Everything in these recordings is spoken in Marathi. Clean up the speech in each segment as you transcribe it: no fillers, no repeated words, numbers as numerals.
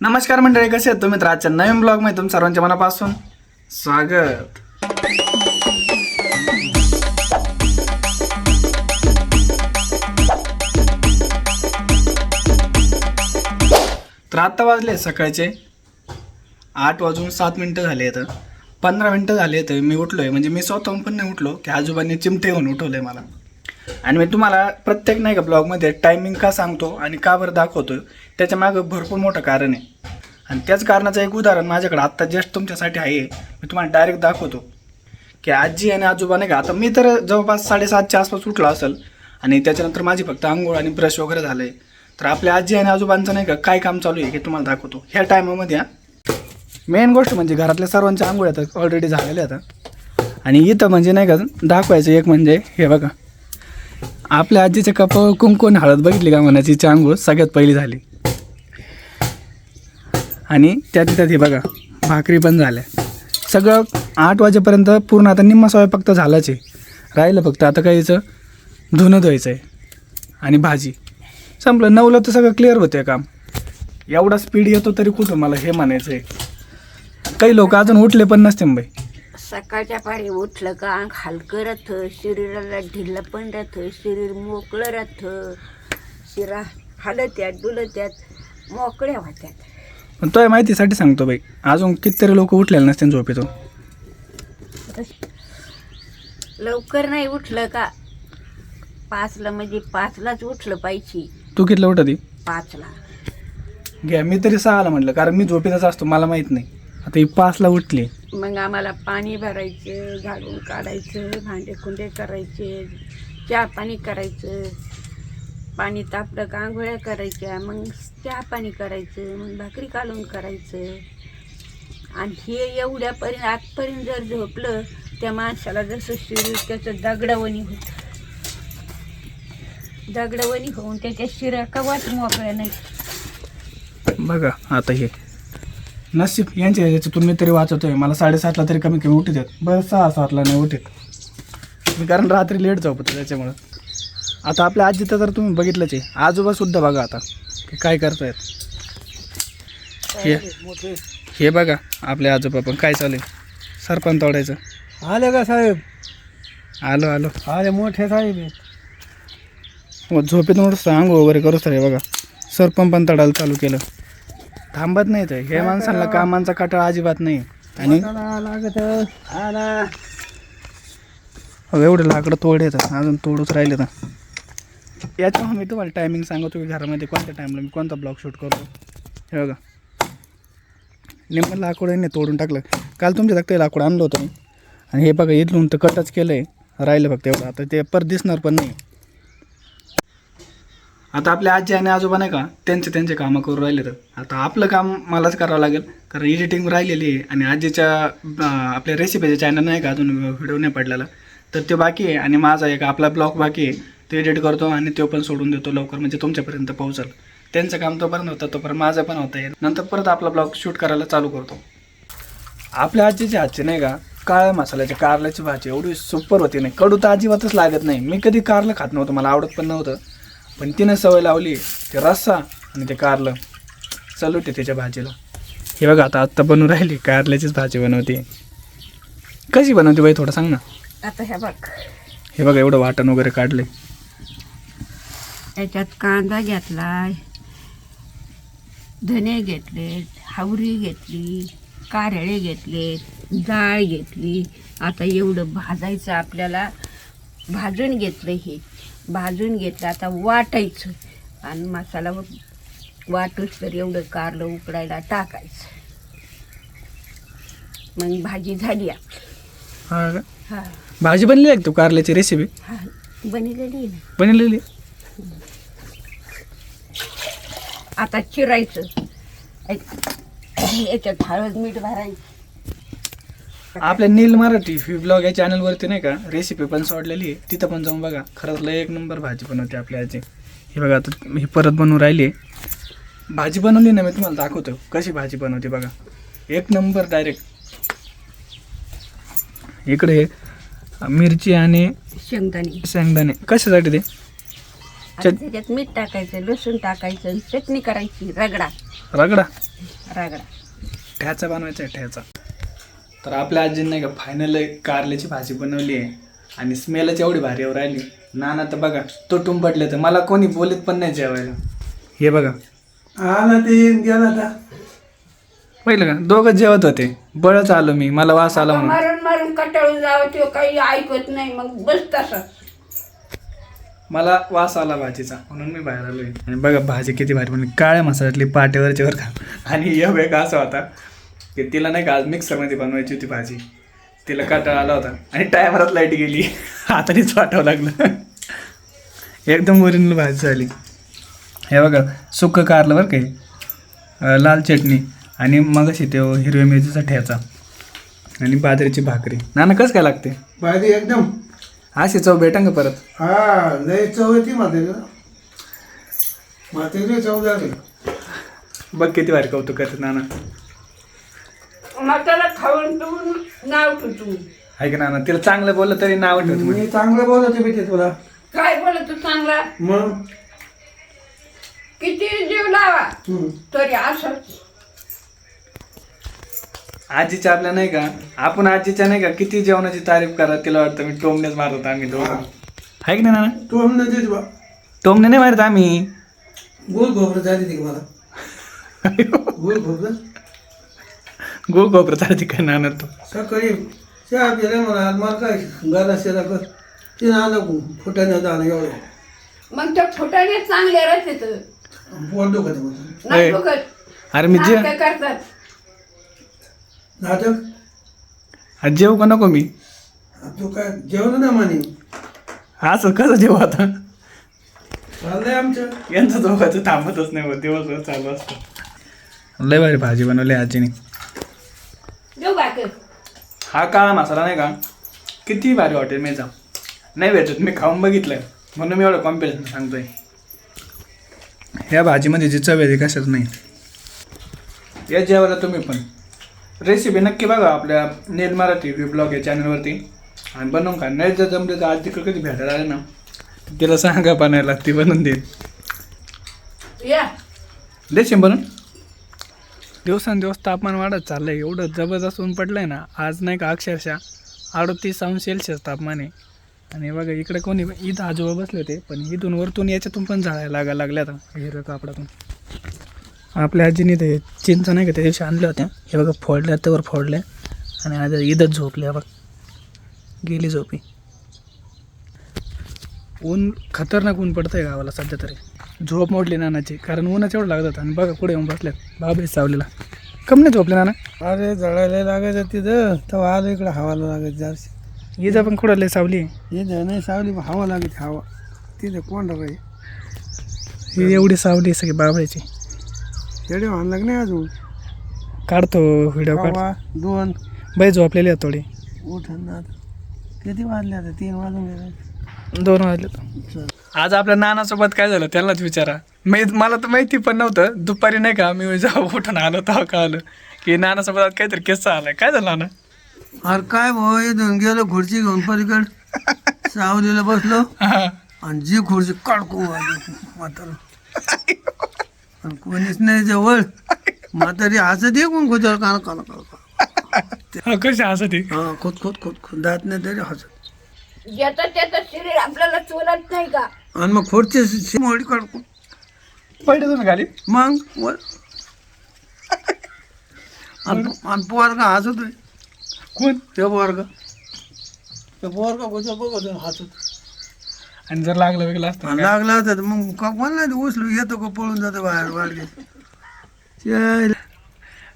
नमस्कार मंडळी, कसे आहेत तुम्ही? तर आजच्या नवीन ब्लॉग मध्ये तुमच्या सर्वांच्या मनापासून स्वागत. तर आता वाजले सकाळचे 8:07 झाले आहेत. 15 मिनिटं झाले आहेत मी उठलोय. म्हणजे मी स्वतःहून पण नाही उठलो की आजोबांनी चिमटे घेऊन उठवलंय मला. आणि मी तुम्हाला प्रत्येक नाही का ब्लॉगमध्ये टायमिंग का सांगतो आणि का बरं दाखवतो त्याच्या मागं भरपूर मोठं कारण आहे. आणि त्याच कारणाचं एक उदाहरण माझ्याकडे आत्ता जस्ट तुमच्यासाठी आहे. मी तुम्हाला डायरेक्ट दाखवतो की आजी आणि आजोबा नाही का, आता मी तर जवळपास 7:30च्या आसपास उठलो असेल आणि त्याच्यानंतर माझी फक्त आंघोळ आणि ब्रश वगैरे झालं आहे. तर आपल्या आजी आणि आजोबांचं नाही का काय काम चालू आहे हे तुम्हाला दाखवतो ह्या टायमामध्ये. मेन गोष्ट म्हणजे घरातल्या सर्वांच्या आंघोळ आता ऑलरेडी झालेल्या आता. आणि इथं म्हणजे नाही का दाखवायचं एक म्हणजे हे बघा, आपल्या आजीच्या कपाळावर कुंकून हळद बघितली का म्हणायची आंघोळ सगळ्यात पहिली झाली. आणि त्यात हे बघा भाकरी पण झाल्या. सगळं 8 वाजेपर्यंत पूर्ण आता निम्मा स्वयंपाक फक्त झालाच आहे. राहिलं फक्त आता काहीचं धुणं धुवायचं आहे आणि भाजी संपलं. 9ला तर सगळं क्लिअर होतं काम. एवढा स्पीड येतो तरी कुठं मला हे म्हणायचं आहे. काही लोक अजून उठले पण नसते बाई. सकाळच्या पारी उठलं का अंग हलकं राहतं, शरीराला ढिल्लं पण राहतं, शरीर मोकळं राहतं, शिरा हलत्यात डुलत्यात मोकळ्या होत्यात. पण तो माहितीसाठी सांगतो बाई, अजून कितीतरी लोक उठलेले नसते झोपेतून. लवकर नाही उठलं का 5ला म्हणजे 5लाच उठलं पाहिजे. तू कितीला उठती? 5ला. घ्या, मी तरी 6ला म्हटलं, कारण मी झोपेतच असतो, मला माहीत नाही. आता ही 5ला उठली. मग आम्हाला पाणी भरायचं, झाडून काढायचं, भांडे कुंडे करायचे, चहा पाणी करायचं. पाणी तापलं का आंघोळ्या करायच्या, मग चहा पाणी करायचं, मग भाकरी काढून करायचं. आणि हे एवढ्यापर्यंत आजपर्यंत जर झोपलं त्या माणसाला जसं शरीर त्याचं दगडवणी होतं. दगडवणी होऊन त्याच्या शिरा कवाच मोकळ्या नाही. बघा आता हे नसीब यांच्या ह्याच्यातून मी तरी वाचवतोय. मला 7:30ला तरी कमी कमी उठत आहेत. बरं 6-7ला नाही उठत मी, कारण रात्री लेट झोपतो त्याच्यामुळं. आता आपल्या आजी तर तुम्ही बघितलंच आहे. आजोबासुद्धा बघा आता की काय करतायत. हे बघा आपले आजोबा पण काय चालू आहे. सरपंच तोडायचं. आले का साहेब? आलो आले मोठे साहेब. मग झोपेतून उठतो आंघोळ वगैरे करूच तर हे बघा सरपंच पण तडायला चालू केलं. थांबत नाही तर हे माणसांना कामांचा कटाळा अजिबात नाही. आणि लागत आला एवढं लाकडं तोड येतात, अजून तोडूच राहिले तर. याच्यामुळे मी तुम्हाला टायमिंग सांगतो की घरामध्ये कोणत्या टाईमला मी कोणता ब्लॉग शूट करतो. हे बघा निम्मं लाकूड तोडून टाकलं. काल तुमच्या तक्ते लाकूड आणलं होतं मी. आणि हे बघा इथून तर कटच केलं आहे. राहिलं फक्त एवढं. आता ते परत दिसणार पण नाही. आता आपल्या आजी आणि आजोबा नाही का त्यांचे कामं करून राहिले. तर आता आपलं काम मलाच करावं लागेल, कारण एडिटिंग राहिलेली आहे. आणि आजीच्या आपल्या रेसिपीच्या चॅनल नाही का अजून व्हिडिओ नाही पडलेला, तर ते बाकी आहे. आणि माझा एक आपला ब्लॉग बाकी आहे, तो एडिट करतो आणि तो पण सोडून देतो लवकर, म्हणजे तुमच्यापर्यंत पोहोचल. त्यांचं काम तोपर्यंत होतं, तोपर्यंत माझं पण होतं आहे. नंतर परत आपला ब्लॉग शूट करायला चालू करतो. आपल्या आजीच्या हातची नाही का काळ्या मसाल्याच्या कारल्याची भाजी एवढी सुपर होती नाही. कडू तर अजिबातच लागत नाही. मी कधी कारलं खात नव्हतं, मला आवडत पण नव्हतं. पण तिनं सवय लावली. ते रस्सा आणि ते कारलं चलवते त्याच्या भाजीला. हे बघा आता बनवून राहिली कारल्याचीच भाजी बनवते. कशी बनवते बाई थोडं सांग ना. आता हे बघा एवढं वाटण वगैरे काढले. याच्यात कांदा घेतलाय, धने घेतले, हावरी घेतली, कारळे घेतले, डाळ घेतली. आता एवढं भाजायचं आपल्याला. भाजून घेतलं, हे भाजून घेतलं. आता वाटायचं आणि मसाला वाटूच तर एवढं कारलं उकडायला टाकायचं. मग भाजी झाली आपली. हा का? हा भाजी बनलेली आहे तू कारल्याची रेसिपी हा बनलेली ना. बनलेली. आता चिरायचं, याच्यात हळद मीठ भरायचं. आपल्या नील मराठी ब्लॉग या चॅनलवरती नाही का रेसिपी पण सोडलेली आहे, तिथं पण जाऊन बघा. खरंच लय 1 नंबर भाजी बनवते आपली आजी. हे बघा आता ही परत बनवून राहिली आहे. भाजी बनवली ना, मी तुम्हाला दाखवतो कशी भाजी बनवते बघा. 1 नंबर डायरेक्ट. इकडे मिरची आणि शेंगदाणे कशासाठी ते? त्याच्यात मीठ टाकायचं, लसूण टाकायचं, चटणी करायची रगडा. रगडा रागडा. ठ्याचा बनवायचा आहे ठ्याचा. तर आपल्या आजीने नाही का फायनल कारल्याची भाजी बनवली आहे आणि स्मेलच एवढी भारी येऊ राहिली. नाना तर बघा तुटून पडले, तर मला कोणी बोलत पण नाही जेवायला. हे बघा आला ते गेला आता. पहिलं का दोघंच जेवत होते, बळच आलो मी, मला वास आला म्हणून. मारून मारून कटाळून जावं ते काही ऐकत नाही, मग बस तसं. मला वास आला भाजीचा म्हणून मी बाहेर आलोय. आणि बघा भाजी किती भारी बनली, काळ्या मसाल्यातली पाट्यावरची वर का. आणि एक असा होता की तिला नाही का आज मिक्सरमध्ये बनवायची होती भाजी, तिला कंटाळा आला होता आणि टायमरात लाईट गेली, हातानेच वाटावं लागलं. एकदम ओरिजिनल भाजी झाली. हे बघा सुक्कं कारलं बरं काही, लाल चटणी आणि मगाशी ते हिरव्या मिरचीचा ठेचा आणि बाजरीची भाकरी. नाना कसं काय लागते भाजी एकदम अशी चव भेटा का परत? हा लय चव येते म्हातारी. म्हातारी चव झाली. बघ किती भारी कौतुक करते नाना. मग त्याला खाऊन पिऊन नाव ठेवतो. आहे का नाना, तिला चांगलं बोललं तरी नाव ठेवत मी चांगलं बोलतो मी ते तुला. काय बोलत तू चांगला, मग किती जीव लावा तरी असंच. आजीच्या आपल्या नाही का, आपण आजीच्या नाही का किती जेवणाची तारीफ करा, तिला वाटतं मी टोमनेच मारत होतो आम्ही दोघं. आहे की नाही नाना? तू आमने देत बा. टोमने नाही मारत आम्ही. गोल खोबरं झाली ती मला. गोल खोबरं गो गोबर चालते काय नाना तू. सकाळी चहा पिला मला. मला काय गाला शेरा कर तिने आलं फुटाने आलं एवढं. मग त्या फुटाने चांगले राहते तर पोट दुखत होतं. नाही ए, बघत. अरे मी जे नाटकं करतात. नाटक आज जेवू का नको मी? तू काय जेवण ना म्हणे. असं कसं जेवू आता? चाललंय आमचं. यांचं दोघांचं थांबतच नाही, बघ दिवसभर चालू असतं. लय भारी भाजी बनवली आजीने. देऊ बाकी. हा काळा मसाला नाही का किती भारी हॉटेल मेचा नाही भेटत, मी खाऊन बघितलं म्हणून मी एवढं कॉम्पिटिशन सांगतोय. ह्या भाजीमध्ये जी चव आहे कशाच नाही. या जेवायला तुम्ही पण रेसिपी नक्की बघा आपल्या नील मराठी ब्लॉग या चॅनलवरती आणि बनवून खा. नाही जर जमले तर आज तिकडे कधी भेटायला आले ना तिला सांगा बनायला, ती बनवून देईल. या देशील बनून. दिवसांदिवस तापमान वाढत चाललंय, एवढं जबरदस्त ऊन पडलंय ना आज नाही का, अक्षरशः 38°C तापमान आहे. आणि बघा इकडे कोणी इथं आजोबा बसले होते, पण इथून वरतून याच्यातून पण झाडायला लागायला लागल्या आता हिरव्या कापडातून. आपल्या आजीने ते चिंच नाही का त्या दिवशी आणल्या होत्या, हे बघा फोडल्या, त्यावर फोडल्या आणि आज इथंच झोपल्या बघ, गेली झोपी. ऊन खतरनाक ऊन पडतंय गावाला सध्या तरी. झोप मोडली नानाची, कारण ऊनच एवढं लागत होतं. आणि बघा पुढे येऊन बसल्यात बाबा सावलीला. कम नाही झोपले नाना? अरे जळायला लागायचं तिथं तेव्हा आलं इकडं हवाला लागायचं जारशी. इथं पण कुठं लय सावली आहे. हे नाही सावली हवा लागायची हवा तिथे कोण रे. ही एवढी सावली सगळी बाबळ्याची. येडे व्हायला लागले अजून. काढतो व्हिडिओ काढतो. हवा 2 बाई झोपलेली आहे थोडी. उठन ना आता. किती वाजले आता 3 वाजून गेले. 2 वाजले. आज आपल्या नानासोबत काय झालं त्यालाच विचारा. मला तर माहिती पण नव्हतं. दुपारी नाही का मी जेव्हा उठून आलो तेव्हा कळलं की नानासोबत आज काहीतरी किस्सा आलाय. काय झालं नाना? अरे काय भाऊ इथून गेलो खुर्ची घेऊन पलीकड सावलीला बसलो आणि जी खुर्ची काढकू म्हातारा आणि कोणीच नाही जवळ. म्हातारी हसत ये कोण खुदळ काना काना काना कशी असं ती हा खोद खोद खोद खोद दात नाही तरी हसत. ज्याचं त्याचं शरीर आपल्याला चोलत नाही का. आणि मग खुर्ची मोडी काढकू पडले तुम्ही खाली. मग वर आणि पोरगा हसतोय. कोण? ते पोरगा कुठं बघत हसत. आणि जर लागलं वेगळं असतं आणि लागला होता तर मग कोणाला उचलू येतो का पळून जातो बाहेर वाडगे.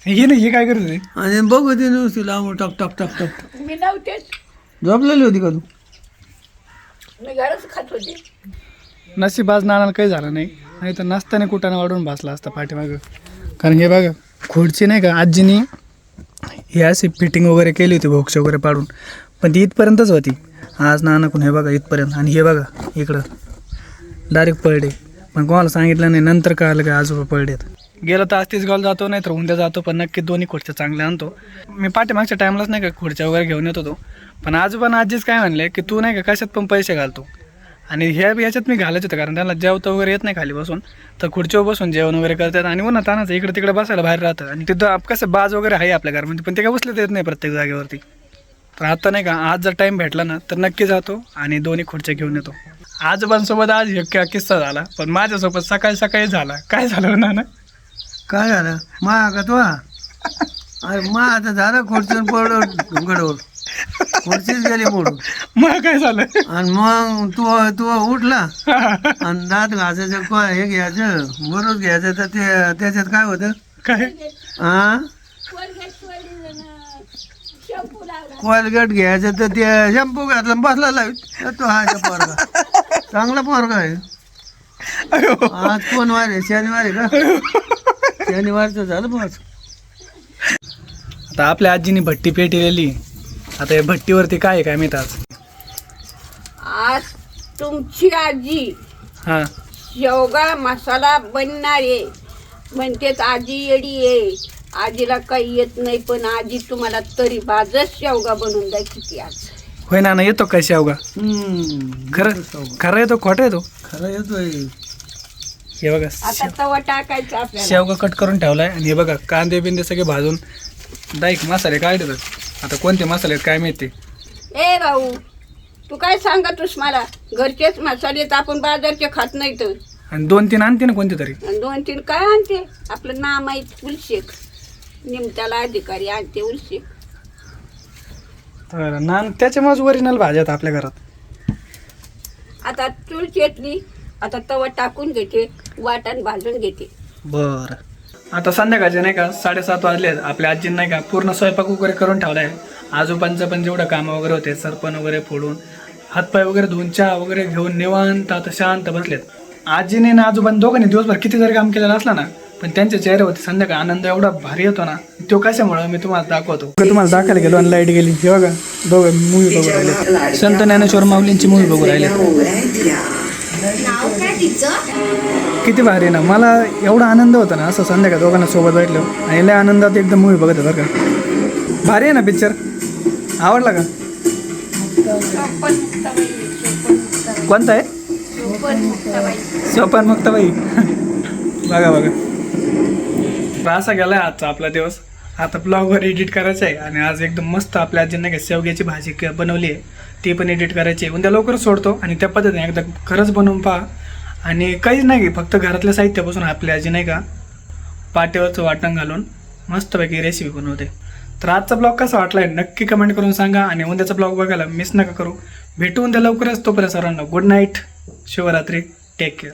हे नाही, हे काय करत होते? आणि बघू ते नुसती लांब टक टक टक टक. मी नव्हतेच, झोपलेली होती का तू? मी घरच खात होते. नशीब आज नानाला काही झालं नाही, नाही तर नसताना कुठाने वाढून बसला असता पाठीमागं. कारण हे बघा खुर्ची नाही का आजीनी ही अशी फिटिंग वगैरे केली होती बॉक्स वगैरे पाडून, पण ती इथपर्यंतच होती. आज नानाकडून हे बघा इथपर्यंत. आणि हे बघा इकडं डायरेक्ट पडले. पण कोणाला सांगितलं नाही, नंतर कळालं का आजोबा पडलेत. गेलं तर आज तीच गावला जातो, नाही तर उद्या जातो, पण नक्की दोन्ही खुर्च्या चांगल्या आणतो. मी पाठीमागच्या टाईमलाच नाही का खुर्च्या वगैरे घेऊन येत होतो, पण आजोबा आजीच काय म्हणले की तू नाही का कशात पण पैसे घालतो आणि याच्यात मी घालायचं होतं कारण त्यांना जेवता वगैरे येत नाही खाली बसून, तर खुर्चीवर बसून जेवण वगैरे करतात आणि उन्हात तानाचं इकडे तिकडे बसायला बाहेर राहतं. आणि तिथं कसं बाज वगैरे आहे आपल्या घरामध्ये, पण ते काय बसले येत नाही प्रत्येक जागेवरती. तर आता नाही का, आज जर टाईम भेटला ना तर नक्की जातो आणि दोन्ही खुर्च्या घेऊन येतो. आजोबांसोबत आज एक किस्सा झाला, पण माझ्यासोबत सकाळी झाला. काय झालं ना काय झालं का तो अरे आता झालं खुर्चीवर पडलो गडवर, खुर्चीच गेली मोडून. मग काय झालं? आणि मग तू उठला आणि दात घासायचं हे घ्यायचं बरोबर घ्यायचं, तर ते त्याच्यात काय होतं काय? हा कोलगेट घ्यायचं तर ते शॅम्पू घातला बसला लावीत तो हा पोरगा चांगला पोरगा आहे. आज कोण वार आहे? शनिवार आहे का? शनिवारचं झालं बस. आता आपल्या आजीने भट्टी पेटलेली, आता या भट्टीवरती काय आहे काय माहित आज. आज तुमची आजी हां शेवगा मसाला बनणार आहे. म्हणतेच आजी येडी आहे, आजीला काही येत नाही, पण आजी तुम्हाला तरी बाजच शेवगा बनवून द्या किती आज. होय ना, येतो काय शेवगा? खरं येतो खोटा येतो? खरं येतोय. हे बघा आता तवा टाकायचा आपल्याला. शेवगा कट करून ठेवलाय आणि हे बघा कांदे बिंदे सगळे भाजून डायरेक्ट मसाले काढतात. आता कोणते मसाले आहेत काय माहिती. ए भाऊ, तू काय सांगतोस मला? घरचेच मसाले तर आपण बाजारचे खात नाही तर. आणि 2-3 आणते ना कोणते तरी. आणि 2-3 काय आणते? आपलं नाम आहे उलशेख, निमताला अधिकारी आणते उलशेख. तर नान त्याच्यामुळेच ओरिजिनल भाज्या आहेत आपल्या घरात. आता चूल चेतली, आता तवा टाकून घेते, वाटण भाजून घेते. बरं, आता संध्याकाळचे नाही का 7:30 वाजले. आपल्या आजीने नाही का पूर्ण स्वयंपाक वगैरे करून ठेवलाय. आजोबांचं पण जेवढं कामं वगैरे होते, सरपण वगैरे फोडून हातपाय वगैरे धुवून चहा वगैरे घेऊन निवांत आता शांत बसलेत. आजीने ना आजोबांनी दोघांनी दिवसभर किती जरी काम केलेलं असलं ना, पण त्यांच्या चेहऱ्यावरती संध्याकाळ आनंद एवढा भारी येतो ना, तो कशामुळे मी तुम्हाला दाखवतो. तुम्हाला दाखवायला गेलो आणि लाईट गेली. हे बघा दोघं मूवी बघू राहिले, संत ज्ञानेश्वर माऊलींची मूवी बघू राहिले. किती भारी ना, मला एवढा आनंद होता ना असं संध्याकाळ दोघांना सोबत भेटलो आणि लय आनंदात एकदम मूवी बघत आहे बरं का. भारी आहे ना पिक्चर, आवडला का? कोणता आहे? सोपान मुक्ताबाई. बघा बघा, असा गेलाय आजचा आपला दिवस. आता ब्लॉगवर एडिट करायचं आहे आणि आज एकदम मस्त आपल्या आजीने नाही का शेवग्याची भाजी बनवली आहे, ती पण एडिट करायची आहे. उद्या लवकरच सोडतो आणि त्या पद्धतीने एकदा खरंच बनवून पहा. आणि काहीच नाही, फक्त घरातल्या साहित्यापासून आपली आजी नाही का पाट्यावरचं वाटण घालून मस्तपैकी रेसिपी बनवते. तर आजचा ब्लॉग कसा वाटलाय नक्की कमेंट करून सांगा आणि उद्याचा ब्लॉग बघायला मिस नका करू. भेटू उद्या लवकरच. तोपर्यंत सर्वांना good night, Shivratri, take care.